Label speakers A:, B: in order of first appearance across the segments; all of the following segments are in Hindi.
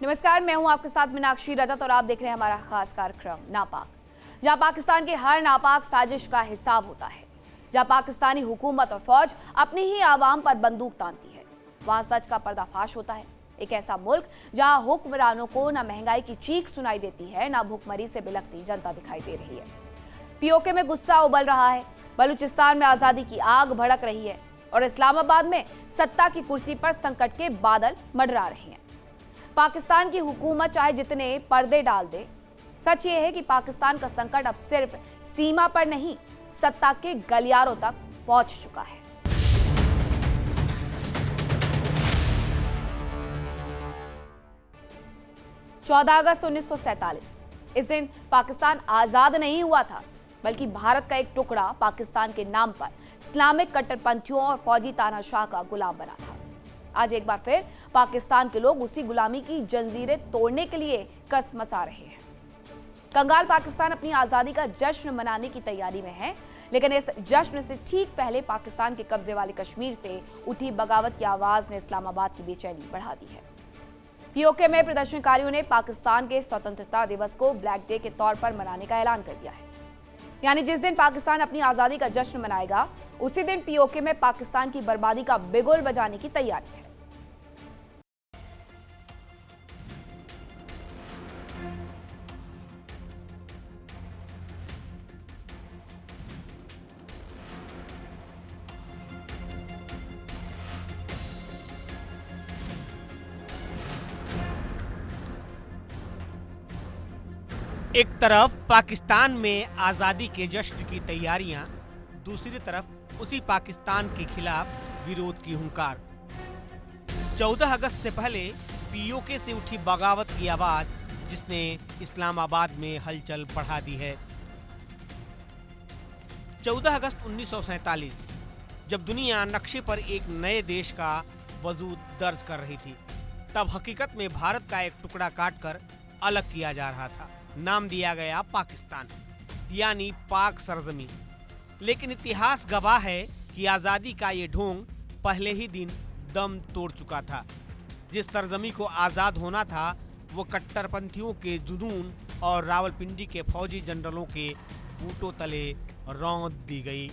A: नमस्कार, मैं हूं आपके साथ मीनाक्षी रजत और आप देख रहे हैं हमारा खास कार्यक्रम नापाक, जहां पाकिस्तान के हर नापाक साजिश का हिसाब होता है, जहां पाकिस्तानी हुकूमत और फौज अपनी ही आवाम पर बंदूक तानती है, वहां सच का पर्दाफाश होता है। एक ऐसा मुल्क जहां हुक्मरानों को न महंगाई की चीख सुनाई देती है, न भूखमरी से बिलखती जनता दिखाई दे रही है। पीओके में गुस्सा उबल रहा है, बलूचिस्तान में आजादी की आग भड़क रही है और इस्लामाबाद में सत्ता की कुर्सी पर संकट के बादल मंडरा रहे हैं। पाकिस्तान की हुकूमत चाहे जितने पर्दे डाल दे, सच ये है कि पाकिस्तान का संकट अब सिर्फ सीमा पर नहीं, सत्ता के गलियारों तक पहुंच चुका है। चौदह अगस्त 1947, इस दिन पाकिस्तान आजाद नहीं हुआ था, बल्कि भारत का एक टुकड़ा पाकिस्तान के नाम पर इस्लामिक कट्टरपंथियों और फौजी तानाशाह का गुलाम बना था। आज एक बार फिर पाकिस्तान के लोग उसी गुलामी की जंजीरें तोड़ने के लिए कस मसा रहे हैं। कंगाल पाकिस्तान अपनी आजादी का जश्न मनाने की तैयारी में है, लेकिन इस जश्न से ठीक पहले पाकिस्तान के कब्जे वाले कश्मीर से उठी बगावत की आवाज ने इस्लामाबाद की बेचैनी बढ़ा दी है। पीओके में प्रदर्शनकारियों ने पाकिस्तान के स्वतंत्रता दिवस को ब्लैक डे के तौर पर मनाने का ऐलान कर दिया है। यानी जिस दिन पाकिस्तान अपनी आजादी का जश्न मनाएगा, उसी दिन पीओके में पाकिस्तान की बर्बादी का बिगुल बजाने की तैयारी है।
B: एक तरफ पाकिस्तान में आज़ादी के जश्न की तैयारियां, दूसरी तरफ उसी पाकिस्तान के खिलाफ विरोध की हुंकार। 14 अगस्त से पहले पीओके से उठी बगावत की आवाज, जिसने इस्लामाबाद में हलचल बढ़ा दी है। 14 अगस्त 1947, जब दुनिया नक्शे पर एक नए देश का वजूद दर्ज कर रही थी, तब हकीकत में भारत का एक टुकड़ा काटकर अलग किया जा रहा था। नाम दिया गया पाकिस्तान, यानी पाक सरजमी। लेकिन इतिहास गवाह है कि आज़ादी का ये ढोंग पहले ही दिन दम तोड़ चुका था। जिस सरजमी को आज़ाद होना था, वो कट्टरपंथियों के जुनून और रावलपिंडी के फौजी जनरलों के बूटों तले रौंद दी गई।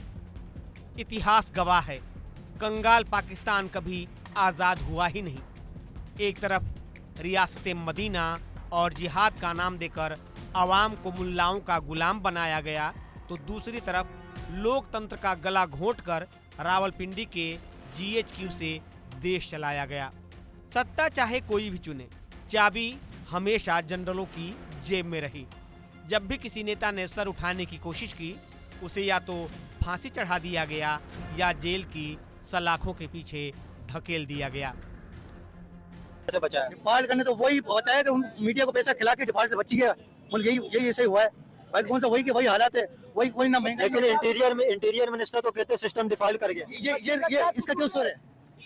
B: इतिहास गवाह है, कंगाल पाकिस्तान कभी आज़ाद हुआ ही नहीं। एक तरफ रियासत मदीना और जिहाद का नाम देकर अवाम को मुल्लाओं का गुलाम बनाया गया, तो दूसरी तरफ लोकतंत्र का गला घोंटकर रावलपिंडी के जीएचक्यू से देश चलाया गया। सत्ता चाहे कोई भी चुने, चाबी हमेशा जनरलों की जेब में रही। जब भी किसी नेता ने सर उठाने की कोशिश की, उसे या तो फांसी चढ़ा दिया गया या जेल की सलाखों के पीछे धकेल दिया गया।
C: से बचा है। डिफॉल्ट करने तो वही बताया कि मीडिया को पैसा खिला के डिफॉल्ट से बची गया। यही ऐसे हुआ है भाई, कौन सा वही के वही हालात है, वही कोई ना।
D: लेकिन इंटीरियर मिनिस्टर तो कहते हैं सिस्टम डिफॉल्ट कर गया।
C: ये इसका क्यों कसूर है?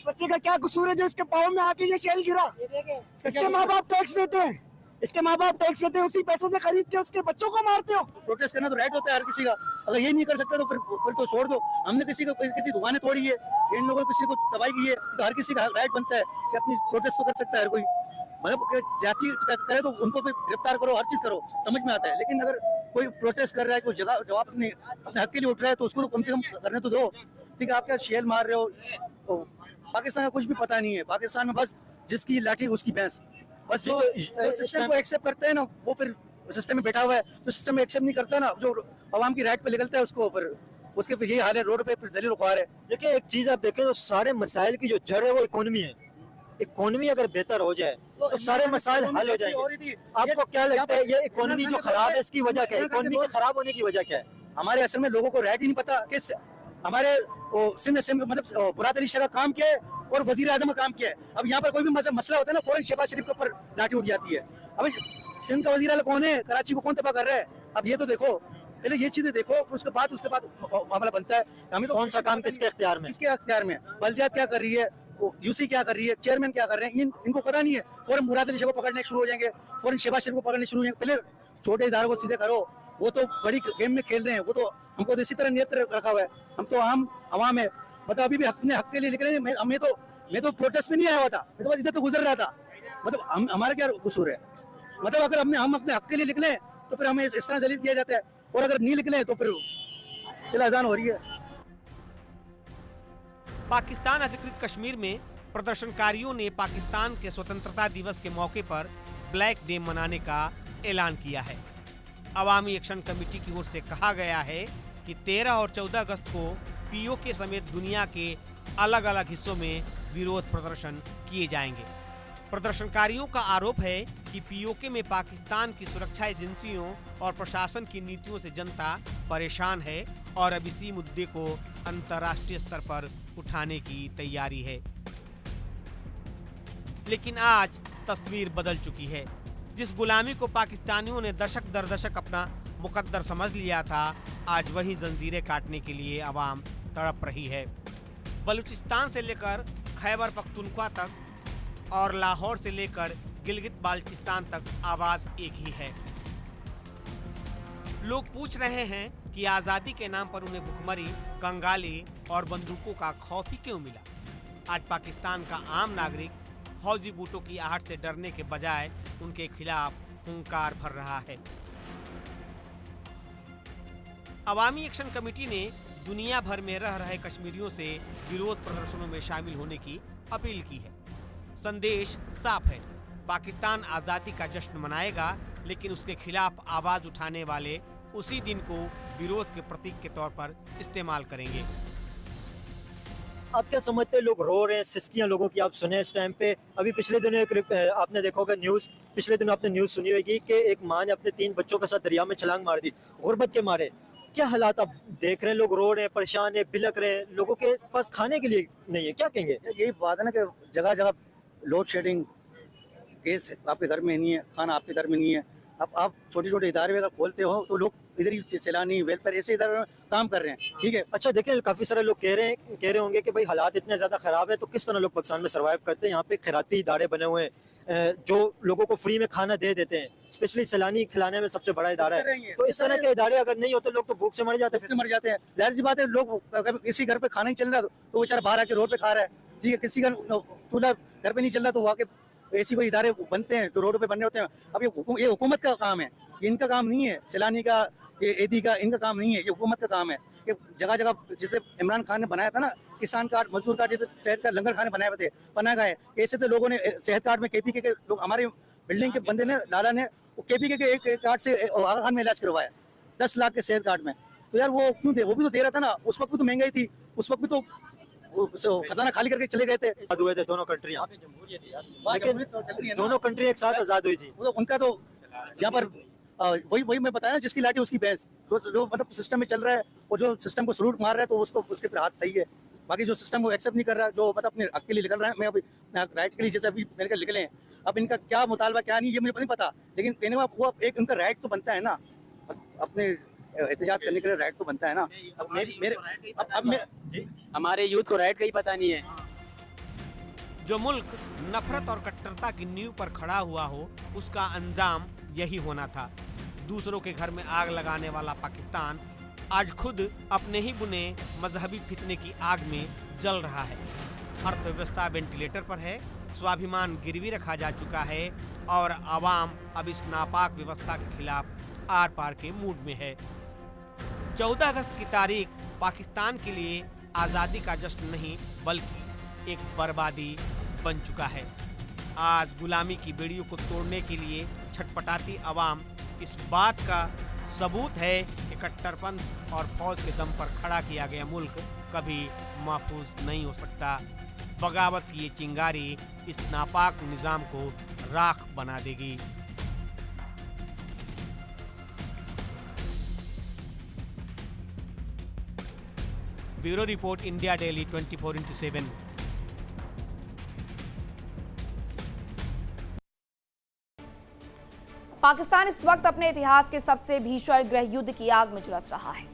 D: बच्चे का क्या कसूर है जो इसके पाँव में आके ये शेल गिरा? इसके माँ बाप टैक्स देते हैं, उसी पैसों से खरीद के उसके बच्चों को मारते हो।
C: प्रोटेस्ट करना तो राइट होता है हर किसी का, अगर ये नहीं कर सकते तो फिर तो छोड़ दो। हमने किसी दुकानें तोड़ी है, इन लोगों ने किसी को तबाही की है, तो हर किसी का राइट बनता है कि अपनी प्रोटेस्ट तो कर सकता है हर कोई। मतलब जाति करे तो उनको भी गिरफ्तार करो, हर चीज करो, समझ में आता है। लेकिन अगर कोई प्रोटेस्ट कर रहा है, कोई जवाब अपने हक के लिए उठ रहा है, तो उसको कम से कम करने तो दो। ठीक है, आप क्या शेल मार रहे हो? तो पाकिस्तान का कुछ भी पता नहीं है। पाकिस्तान में बस जिसकी लाठी उसकी भैंस, बस जो सिस्टम को एक्सेप्ट करते हैं ना, वो फिर सिस्टम में बैठा हुआ है। जो सिस्टम में एक्सेप्ट नहीं करता ना, जो आवाम की राइट पे निकलता है, उसको फिर उसके फिर यही हाल है, रोड पे फिर दलील ख्वार है।
D: देखिए, एक चीज आप देखें तो सारे मसाइल की जो जड़ है वो इकोनॉमी है। इकोनॉमी अगर बेहतर हो जाए तो सारे मसाइल हल हो जाएंगे। आपको क्या लगता है, ये इकोनॉमी जो खराब है, इसकी वजह क्या है? इकोनॉमी के खराब होने की वजह क्या है?
C: हमारे असल में लोगों को राइट ही नहीं पता कि हमारे सिंध असेंबली मतलब मुराद अली शाह का काम क्या है और वजीर आजम का काम क्या है। अब यहाँ पर कोई भी मसला होता है ना, फौरन शहबाज शरीफ के ऊपर लाठी उठ जाती है। अब सिंध का वजीर आला कौन है? कराची को कौन तबाह कर रहा है? अब ये तो देखो, पहले ये चीजें देखो, उसके बाद मामला बनता है। हमें तो
D: कौन सा काम किसके इख्तियार में?
C: किसके इख्तियार में? बल्दियात क्या कर रही है, यूसी क्या कर रही है, चेयरमैन क्या कर रहे हैं, इनको पता नहीं है। फौरन मुराद अली शाह को पकड़ने शुरू हो जाएंगे, फौरन शहबाज शरीफ को पकड़ने शुरू हो जाएंगे। पहले छोटे इदारों को सीधे करो, वो तो बड़ी गेम में खेल रहे हैं। वो तो हमको तो इसी तरह नियत रखा हुआ है। हम तो आवाम है, मतलब अभी भी अपने हक के लिए निकले। मैं तो प्रोटेस्ट में नहीं आया हुआ था, मैं तो बस इधर तो गुजर रहा था। मतलब हमारा क्या कसूर है? मतलब अगर हम अपने हक के लिए निकले तो फिर हमें इस तरह जलील किया जाता है, और अगर नहीं निकले तो फिर चला अजान हो रही है।
B: पाकिस्तान अधिकृत कश्मीर में प्रदर्शनकारियों ने पाकिस्तान के स्वतंत्रता दिवस के मौके पर ब्लैक डे मनाने का ऐलान किया है। अवामी एक्शन कमेटी की ओर से कहा गया है कि 13 और 14 अगस्त को पीओके समेत दुनिया के अलग अलग हिस्सों में विरोध प्रदर्शन किए जाएंगे। प्रदर्शनकारियों का आरोप है कि पीओके में पाकिस्तान की सुरक्षा एजेंसियों और प्रशासन की नीतियों से जनता परेशान है और अब इसी मुद्दे को अंतर्राष्ट्रीय स्तर पर उठाने की तैयारी है। लेकिन आज तस्वीर बदल चुकी है। जिस गुलामी को पाकिस्तानियों ने दशक दर दशक अपना मुकद्दर समझ लिया था, आज वही जंजीरें काटने के लिए आवाम तड़प रही है। बलूचिस्तान से लेकर खैबर पख्तूनख्वा तक और लाहौर से लेकर गिलगित बाल्टिस्तान तक आवाज एक ही है। लोग पूछ रहे हैं कि आज़ादी के नाम पर उन्हें भुखमरी, कंगाली और बंदूकों का खौफ ही क्यों मिला। आज पाकिस्तान का आम नागरिक फौजी बूटों की आहट से डरने के बजाय उनके खिलाफ हुंकार भर रहा है। अवामी एक्शन कमेटी ने दुनिया भर में रह रहे कश्मीरियों से विरोध प्रदर्शनों में शामिल होने की अपील की है। संदेश साफ है, पाकिस्तान आज़ादी का जश्न मनाएगा, लेकिन उसके खिलाफ आवाज उठाने वाले उसी दिन को विरोध के प्रतीक के तौर पर इस्तेमाल करेंगे।
D: आप क्या समझते हैं, लोग रो रहे हैं, सिसकियां लोगों की आप सुने इस टाइम पे? अभी पिछले दिनों आपने देखा होगा न्यूज़, पिछले दिनों आपने न्यूज़ सुनी होगी कि एक माँ ने अपने 3 बच्चों के साथ दरिया में छलांग मार दी गुर्बत के मारे। क्या हालात आप देख रहे हैं? लोग रो रहे हैं, परेशान है, बिलक रहे हैं, लोगों के पास खाने के लिए नहीं है। क्या कहेंगे?
C: यही बात है ना कि जगह जगह लोड शेडिंग, केस आपके घर में नहीं है, खाना आपके घर में नहीं है। अब आप छोटे छोटे इदारे अगर खोलते हो तो लोग इधर ही सैलानी, वेलफेयर, ऐसे इधर काम कर रहे हैं। ठीक है,
D: अच्छा देखिए, काफी सारे लोग कह रहे होंगे कि भाई हालात इतने ज्यादा खराब है तो किस तरह लोग पाकिस्तान में सर्वाइव करते हैं। यहाँ पे खैराती इदारे बने हुए हैं जो लोगों को फ्री में खाना दे देते हैं, स्पेशली सैलानी खिलाने में सबसे बड़ा इदारा है। तो इस तरह के इदारे अगर नहीं होते लोग तो भूख से मर जाते
C: हैं। जाहिर सी बात है, लोग अगर किसी घर पे खाना नहीं चल रहा तो बेचारा बाहर आके रोड पे खा रहा है। ठीक है, किसी का चूल्हा घर पे नहीं चल रहा तो वहाँ के ऐसी कोई इदारे बनते हैं जो रोड पे बनने होते हैं। अब ये हुकूमत का काम है, ये इनका काम नहीं है। सैलानी का, ये एदी का इनका काम नहीं है, ये हुकूमत का काम है। कि जगह जगह जिसे इमरान खान ने बनाया था ना, किसान कार्ड, मजदूर कार्ड, जैसे सेहत का लंगर खाने बनाए थे, बना गए। ऐसे तो लोगों ने सेहत कार्ड में केपीके के लोग, हमारे बिल्डिंग के बंदे ने, लाला ने केपीके के एक कार्ड से आगा खान में इलाज करवाया 10 लाख के सेहत कार्ड में। तो यार वो क्यों दे? वो भी तो दे रहा था ना, उस वक्त भी तो महंगाई थी, उस वक्त भी तो खजाना खाली करके चले गए थे।
D: आजाद हुए थे दोनों कंट्रियां, लेकिन दोनों कंट्री एक साथ आजाद हुई थी।
C: उनका तो यहाँ पर वही मैं बताया ना, जिसकी लाठी उसकी भैंस। जो मतलब सिस्टम में चल रहा है और जो सिस्टम को सलूट मार रहा है तो उसको उसके फिर हाथ सही है। बाकी जो सिस्टम को एक्सेप्ट नहीं कर रहा है, जो मतलब अपने हक के लिए निकल रहा है, मैं अभी राइट के लिए जैसे अभी मेरे निकले हैं, अब इनका क्या मुतालबा क्या नहीं ये मुझे नहीं पता, लेकिन कहने में वो एक उनका राइट तो बनता है ना, अपने एहतजाज करने के लिए राइट तो बनता है ना।
E: हमारे यूथ को राइट का ही पता नहीं है।
B: जो मुल्क नफरत और कट्टरता की नींव पर खड़ा हुआ हो, उसका अंजाम यही होना था। दूसरों के घर में आग लगाने वाला पाकिस्तान आज खुद अपने ही बुने मजहबी फितने की आग में जल रहा है। अर्थव्यवस्था वेंटिलेटर पर है, स्वाभिमान गिरवी रखा जा चुका है और आवाम अब इस नापाक व्यवस्था के खिलाफ आर पार के मूड में है। 14 अगस्त की तारीख पाकिस्तान के लिए आज़ादी का जश्न नहीं बल्कि एक बर्बादी बन चुका है। आज गुलामी की बेड़ियों को तोड़ने के लिए छटपटाती आवाम इस बात का सबूत है कि कट्टरपंथ और फौज के दम पर खड़ा किया गया मुल्क कभी महफूज नहीं हो सकता। बगावत की ये चिंगारी इस नापाक निज़ाम को राख बना देगी। Bureau report, India daily 24/7।
A: Pakistan इस वक्त अपने इतिहास के सबसे भीषण गृह युद्ध की आग में झुलस रहा है।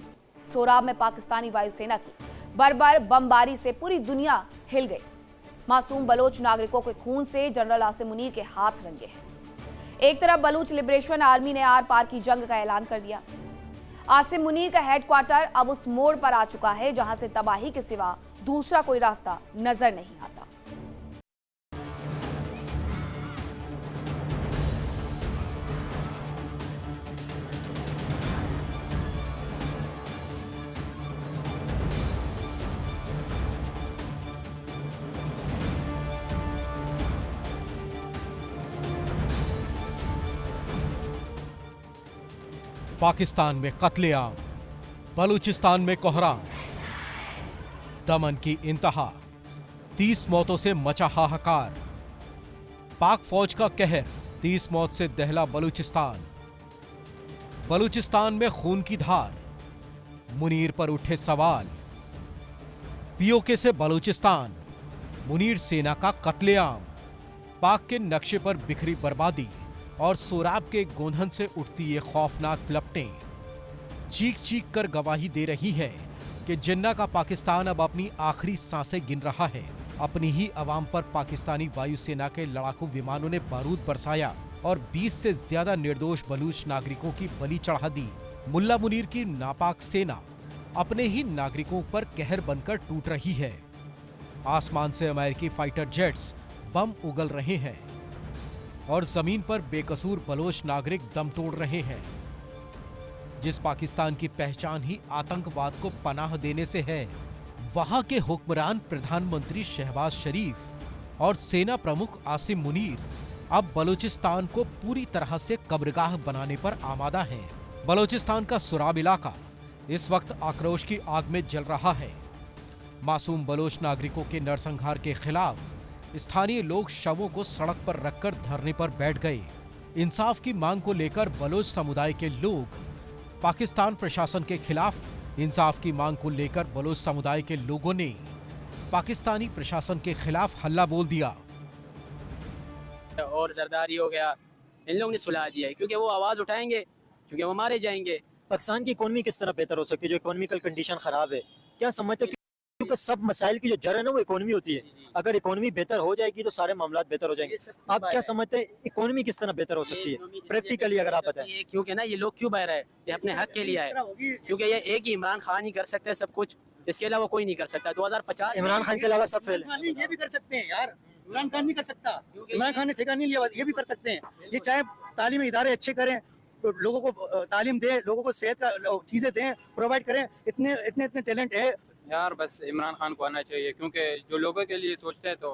A: सोराब में पाकिस्तानी वायुसेना की बर्बर बमबारी से पूरी दुनिया हिल गई। मासूम बलोच नागरिकों के खून से जनरल आसिम मुनीर के हाथ रंगे हैं। एक तरफ बलूच लिबरेशन आर्मी ने आर पार की जंग का ऐलान कर दिया। आसिम मुनीर का हेडक्वार्टर अब उस मोड़ पर आ चुका है जहां से तबाही के सिवा दूसरा कोई रास्ता नजर नहीं आता।
F: पाकिस्तान में कत्लेआम, बलूचिस्तान में कोहराम, दमन की इंतहा, 30 मौतों से मचा हाहाकार। पाक फौज का कहर, 30 मौत से दहला बलूचिस्तान। बलूचिस्तान में खून की धार, मुनीर पर उठे सवाल। पीओके से बलूचिस्तान, मुनीर सेना का कत्लेआम। पाक के नक्शे पर बिखरी बर्बादी और सोराब के गोंधन से उठती ये खौफनाक लपटें चीख चीख कर गवाही दे रही है कि जिन्ना का पाकिस्तान अब अपनी आखिरी सांसें गिन रहा है। अपनी ही अवाम पर पाकिस्तानी वायुसेना के लड़ाकू विमानों ने बारूद बरसाया और 20 से ज्यादा निर्दोष बलूच नागरिकों की बलि चढ़ा दी। मुल्ला मुनीर की नापाक सेना अपने ही नागरिकों पर कहर बनकर टूट रही है। आसमान से अमेरिकी फाइटर जेट्स बम उगल रहे हैं और जमीन पर बेकसूर बलोच नागरिक दम तोड़ रहे हैं। जिस पाकिस्तान की पहचान ही आतंकवाद को पनाह देने से है, वहां के हुक्मरान प्रधानमंत्री शहबाज शरीफ और सेना प्रमुख आसिम मुनीर अब बलूचिस्तान को पूरी तरह से कब्रगाह बनाने पर आमादा हैं। बलूचिस्तान का सुराब इलाका इस वक्त आक्रोश की आग में जल रहा है। मासूम बलोच नागरिकों के नरसंहार के खिलाफ स्थानीय लोग शवों को सड़क पर रखकर धरने पर बैठ गए। इंसाफ की मांग को लेकर बलोच समुदाय के लोग पाकिस्तान प्रशासन के खिलाफ, इंसाफ की मांग को लेकर बलोच समुदाय के लोगों ने पाकिस्तानी प्रशासन के खिलाफ हल्ला बोल दिया।
E: और जरदारी हो गया, इन लोगों ने सुलह दिया है क्योंकि वो आवाज उठाएंगे, क्योंकि वो मारे जाएंगे।
D: पाकिस्तान की इकोनॉमी किस तरह बेहतर हो सकती है? जो इकोनॉमिकल कंडीशन खराब है, क्या समझते हैं? क्योंकि सब मसाइल की जो जड़ है ना वो इकोनॉमी होती है। अगर इकोनॉमी बेहतर हो जाएगी तो सारे मामला बेहतर हो जाएंगे। आप क्या समझते हैं इकोनॉमी किस तरह बेहतर हो सकती है प्रैक्टिकली, अगर आप बताएं?
E: क्योंकि ना ये लोग क्यों बह रहे हैं, ये अपने हक के लिए आए, क्योंकि ये एक ही इमरान खान ही कर सकते हैं सब कुछ, इसके अलावा कोई नहीं कर सकता। 2050
D: इमरान खान के अलावा सब फेल है।
C: ये भी कर सकते हैं यार, इमरान खान नहीं कर सकता। इमरान खान ने ठेका नहीं लिया, ये भी कर सकते हैं। ये चाहे तालीमी इदारे अच्छे करें, तो लोगों को तालीम दें, लोगों को सेहत का चीजें दें, प्रोवाइड करें। इतने टैलेंट है
G: यार, बस इमरान खान को आना चाहिए, क्योंकि जो लोगों के लिए सोचते हैं तो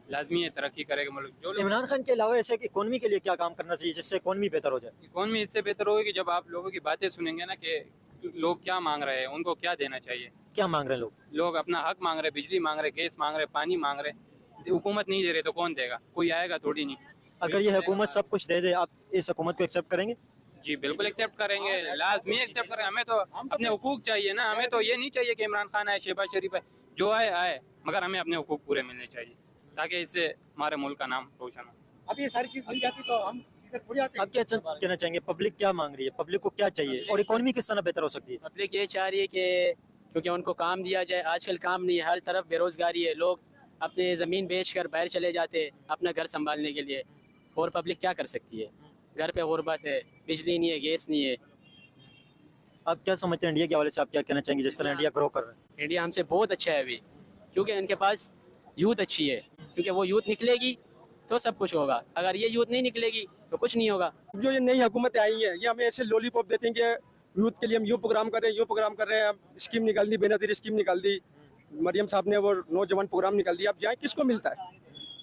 G: लाजमी है तरक्की करेगा मुल्क। जो
D: इमरान खान के अलावा ऐसे इकोनॉमी के लिए क्या काम करना चाहिए जिससे इकोनॉमी बेहतर हो जाए?
G: इकोनॉमी इससे बेहतर होगी जब आप लोगों की बातें सुनेंगे ना कि लोग क्या मांग रहे हैं, उनको क्या देना चाहिए।
D: क्या मांग रहे हैं लोग?
G: लोग अपना हक मांग रहे, बिजली मांग रहे, गैस मांग रहे, पानी मांग रहे। हुकूमत नहीं दे रहे तो कौन देगा? कोई आएगा थोड़ी नहीं।
D: अगर ये हुकूमत सब कुछ दे दे, आप इस हुकूमत को एक्सेप्ट करेंगे?
G: जी बिल्कुल एक्सेप्ट करेंगे, लाजमी एक्सेप्ट करेंगे। हमें तो अपने हुकूक चाहिए ना, हमें तो ये नहीं चाहिए कि इमरान खान आए, शहबाज शरीफ आए, जो आए, मगर हमें अपने हुकूक पूरे मिलने चाहिए ताकि इससे हमारे मुल्क का नाम रोशन हो।
C: अब ये सारी चीज मिल जाती तो हम इधर थोड़ी आते।
D: आप क्या कहना चाहेंगे? पब्लिक क्या मांग रही है? पब्लिक को क्या चाहिए और इकोनॉमी किस तरह बेहतर हो सकती है?
E: पब्लिक ये चाह रही है कि क्योंकि उनको काम दिया जाए। आजकल काम नहीं है, हर तरफ बेरोजगारी है, लोग अपने ज़मीन बेचकर बाहर चले जाते हैं अपना घर संभालने के लिए, और पब्लिक क्या कर सकती है? घर पे गुर्बत है, बिजली नहीं है, गैस नहीं है।
D: आप क्या समझते हैं इंडिया के हवाले से? आप क्या कहना चाहेंगे जिस तरह इंडिया ग्रो कर रहा है?
E: इंडिया हमसे बहुत अच्छा है अभी, क्योंकि इनके पास यूथ अच्छी है, क्योंकि वो यूथ निकलेगी तो सब कुछ होगा। अगर ये यूथ नहीं निकलेगी तो कुछ नहीं होगा।
H: जो ये नई हुकूमतें आई हैं, ये हमें ऐसे लॉलीपॉप देते हैं कि यूथ के लिए हम यूँ प्रोग्राम कर रहे हैं, यूँ प्रोग्राम कर रहे हैं। स्कीम निकाल दी, बेनजीर स्कीम निकाल दी, मरियम साहब ने वो नौजवान प्रोग्राम निकाल दिया। अब जाए किसको मिलता है?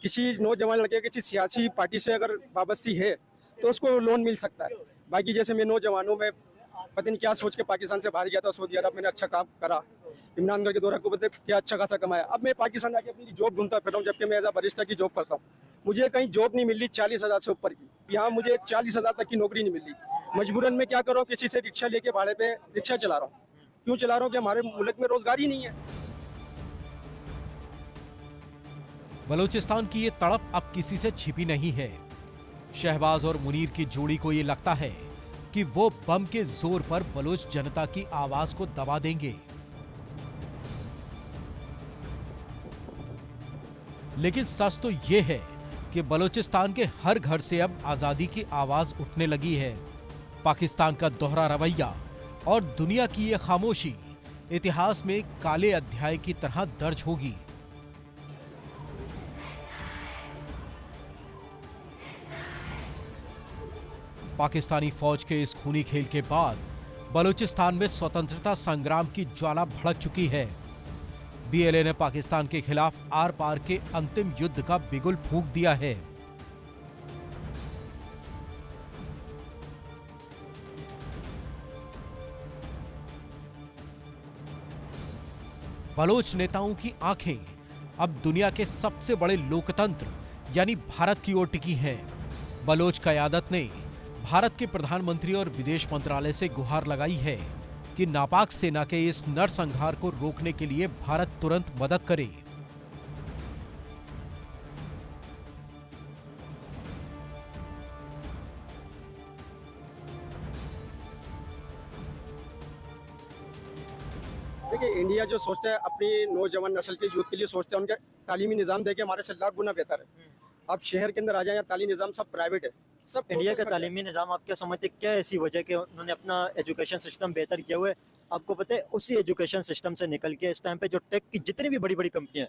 H: किसी नौजवान लड़के किसी सियासी पार्टी से अगर वाबस्ती है तो उसको लोन मिल सकता है। बाकी जैसे मैं नौजवानों में पता नहीं क्या सोच के पाकिस्तान से बाहर गया था, सऊदी अरब, मैंने अच्छा काम करा, इमरानगढ़ के दौरान को पता क्या अच्छा खासा कमाया। अब मैं पाकिस्तान आके अपनी जॉब ढूंढता फिर रहा हूँ, जबकि मैं एज अ बरिस्टा की जॉब करता हूँ। मुझे कहीं जॉब नहीं मिल रही 40,000 से ऊपर की, यहाँ मुझे 40,000 तक की नौकरी नहीं मिल रही। मजबूरन मैं क्या कर रहा हूँ, किसी से रिक्शा लेके भाड़े पे रिक्शा चला रहा हूँ। क्यों चला रहा हूँ? कि हमारे मुल्क में रोजगारी नहीं है।
F: बलूचिस्तान की ये तड़प अब किसी से छिपी नहीं है। शहबाज और मुनीर की जोड़ी को ये लगता है कि वो बम के जोर पर बलोच जनता की आवाज को दबा देंगे। लेकिन सच तो ये है कि बलूचिस्तान के हर घर से अब आजादी की आवाज उठने लगी है। पाकिस्तान का दोहरा रवैया और दुनिया की ये खामोशी इतिहास में एक काले अध्याय की तरह दर्ज होगी। पाकिस्तानी फौज के इस खूनी खेल के बाद बलूचिस्तान में स्वतंत्रता संग्राम की ज्वाला भड़क चुकी है। बीएलए ने पाकिस्तान के खिलाफ आर पार के अंतिम युद्ध का बिगुल फूंक दिया है। बलोच नेताओं की आंखें अब दुनिया के सबसे बड़े लोकतंत्र यानी भारत की ओर टिकी हैं। बलोच क़यादत ने भारत के प्रधानमंत्री और विदेश मंत्रालय से गुहार लगाई है कि नापाक सेना के इस नरसंहार को रोकने के लिए भारत तुरंत मदद करे।
H: देखिए, इंडिया जो सोचता है अपनी नौजवान नस्ल के यूथ के लिए सोचता है, उनका तालीमी निज़ाम देके हमारे से लाख गुना बेहतर है। आप शहर के अंदर आ जाए, यहाँ तालीमी निज़ाम सब प्राइवेट है। सब
D: इंडिया का तालीमी निज़ाम आप क्या समझते, क्या ऐसी वजह कि उन्होंने अपना एजुकेशन सिस्टम बेहतर किया हुआ है? आपको पता है उसी एजुकेशन सिस्टम से निकल के इस टाइम पे जो टेक की जितनी भी बड़ी बड़ी कंपनियां,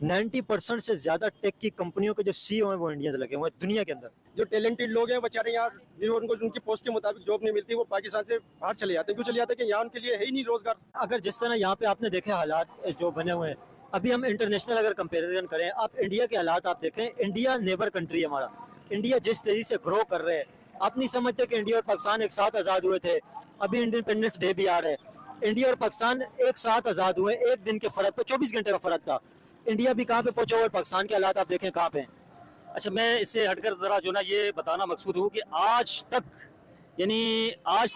D: 90% से ज्यादा टेक की कंपनियों के जो CEO हैं वो इंडिया से लगे हुए हैं दुनिया के अंदर।
H: जो टैलेंटेड लोग हैं बेचारे यहाँ, उनको उनकी पोस्ट के मुताबिक जॉब नहीं मिलती, वो पाकिस्तान से बाहर चले जाते हैं। क्यों चले जाते हैं कि यहाँ उनके लिए है ही नहीं रोजगार।
D: अगर जिस तरह यहाँ पे आपने देखे हालात जो बने हुए हैं, अभी हम इंटरनेशनल अगर कंपेरिजन करें, आप इंडिया के हालात आप देखें, इंडिया नेबर कंट्री है हमारा। इंडिया जिस तेजी से ग्रो कर रहे हैं, आप नहीं समझते कि इंडिया और पाकिस्तान एक साथ आज़ाद हुए थे, अभी इंडिपेंडेंस डे भी आ रहे हैं, इंडिया और पाकिस्तान एक साथ आज़ाद हुए, एक दिन के फर्क पे 24 घंटे का फर्क था। इंडिया भी कहाँ पे पहुंचा हुआ है, पाकिस्तान के हालात आप देखें कहाँ पे।
I: अच्छा, मैं इससे हटकर जरा जो ना ये बताना मकसूद हूँ कि आज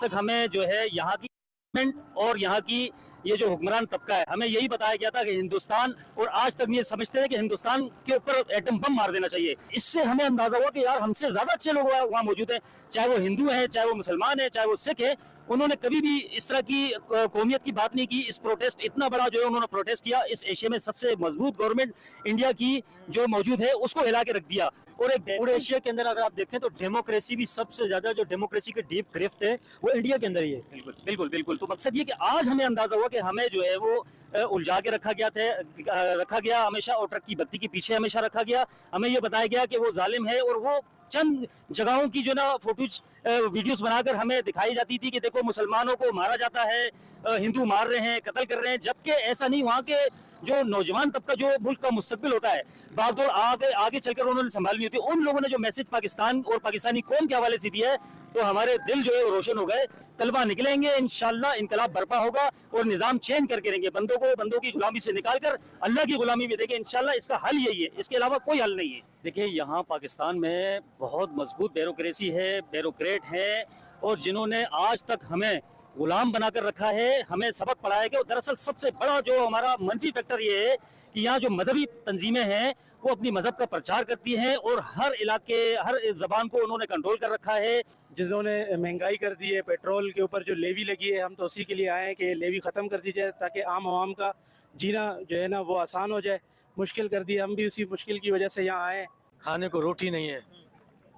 I: तक हमें जो है यहाँ की गवर्नमेंट और यहाँ की ये जो हुक्मरान तबका है, हमें यही बताया गया था कि हिंदुस्तान, और आज तक ये समझते हैं कि हिंदुस्तान के ऊपर एटम बम मार देना चाहिए। इससे हमें अंदाजा हुआ कि यार हमसे ज्यादा अच्छे लोग वहाँ मौजूद हैं, चाहे वो हिंदू हैं, चाहे वो मुसलमान हैं, चाहे वो सिख हैं। उन्होंने कभी भी इस तरह की कौमियत की बात नहीं की। इस प्रोटेस्ट इतना बड़ा जो है उन्होंने प्रोटेस्ट किया, इस एशिया में सबसे मजबूत गवर्नमेंट इंडिया की जो मौजूद है उसको हिला के रख दिया। और एक
D: पूरे एशिया के अंदर अगर आप देखें तो डेमोक्रेसी भी सबसे ज्यादा, जो डेमोक्रेसी के डीप गिरफ्त है वो इंडिया के अंदर ही है।
I: बिल्कुल बिल्कुल बिल्कुल। तो मकसद ये कि आज हमें अंदाजा हुआ कि हमें जो है वो उलझा के रखा गया हमेशा, और ट्रक की बत्ती के पीछे हमेशा रखा गया। हमें ये बताया गया कि वो जालिम है, और वो चंद जगहों की जो ना फोटोज वीडियोस बनाकर हमें दिखाई जाती थी कि देखो मुसलमानों को मारा जाता है, हिंदू मार रहे हैं, कत्ल कर रहे हैं, जबकि ऐसा नहीं। वहाँ के जो नौजवान तबका जो मुल्क का मुस्तकबिल होता है, बागडोर आगे चलकर उन्होंने संभाली होती है, उन लोगों ने जो मैसेज पाकिस्तान और पाकिस्तानी कौम के हवाले से दिया है, तो हमारे दिल जो है रोशन हो गए। तलबा निकलेंगे, इंशाल्लाह इनकलाब बर्पा होगा और निजाम चेंज करके रहेंगे, बंदों की गुलामी से निकालकर अल्लाह की गुलामी में देंगे। इंशाल्लाह इसका हल यही है, इसके अलावा कोई हल नहीं है। देखिए, यहाँ पाकिस्तान में बहुत मजबूत ब्यूरोक्रेसी है, ब्यूरोक्रेट है, और जिन्होंने आज तक हमें गुलाम बनाकर रखा है, हमें सबक पढ़ाया कि दरअसल सबसे बड़ा जो हमारा मंफी फैक्टर ये है कि यहाँ जो मजहबी तंजीमें हैं वो अपनी मजहब का प्रचार करती हैं, और हर इलाके, हर जबान को उन्होंने कंट्रोल कर रखा है।
J: जिन्होंने महंगाई कर दी है, पेट्रोल के ऊपर जो लेवी लगी है, हम तो उसी के लिए आए हैं कि लेवी ख़त्म कर दी जाए ताकि आम आवाम का जीना जो है ना वो आसान हो जाए। मुश्किल कर दी, हम भी उसी मुश्किल की वजह से यहाँ आए।
K: खाने को रोटी नहीं है,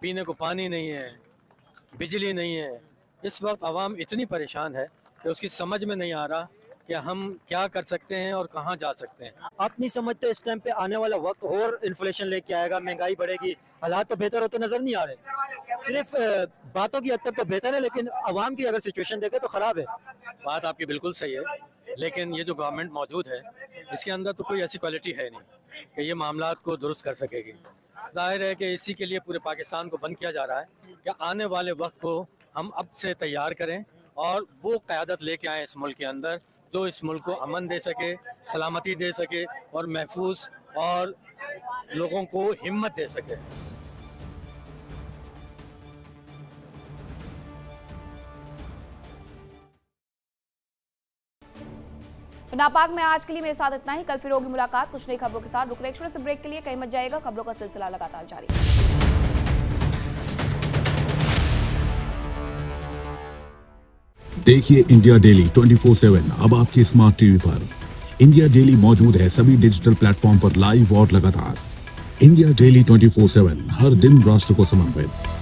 K: पीने को पानी नहीं है, बिजली नहीं है। इस वक्त आवाम इतनी परेशान है कि उसकी समझ में नहीं आ रहा कि हम क्या कर सकते हैं और कहाँ जा सकते हैं।
D: आप नहीं समझते इस टाइम पे आने वाला वक्त और इन्फ्लेशन लेके आएगा, महंगाई बढ़ेगी, हालात तो बेहतर होते नजर नहीं आ रहे। सिर्फ बातों की हद तक तो बेहतर है, लेकिन आवाम की अगर सिचुएशन देखे तो खराब है।
K: बात आपकी बिल्कुल सही है, लेकिन ये जो गवर्नमेंट मौजूद है इसके अंदर तो कोई ऐसी क्वालिटी है नहीं कि ये मामलात को दुरुस्त कर सकेगी। जाहिर है कि इसी के लिए पूरे पाकिस्तान को बंद किया जा रहा है कि आने वाले वक्त को हम अब से तैयार करें और वो क़यादत लेके आए इस मुल्क के अंदर जो इस मुल्क को अमन दे सके, सलामती दे सके और महफूज और लोगों को हिम्मत दे सके।
A: नापाक में आज के लिए मेरे साथ इतना ही। कल फिर होगी मुलाकात कुछ नई खबरों के साथ। रुक रहे छोटे से ब्रेक के लिए, कहीं मत जाइएगा, खबरों का सिलसिला लगातार जारी है।
L: देखिए इंडिया डेली 24/7 अब आपकी स्मार्ट टीवी पर। इंडिया डेली मौजूद है सभी डिजिटल प्लेटफॉर्म पर लाइव और लगातार। इंडिया डेली 24/7 हर दिन राष्ट्र को समर्पित।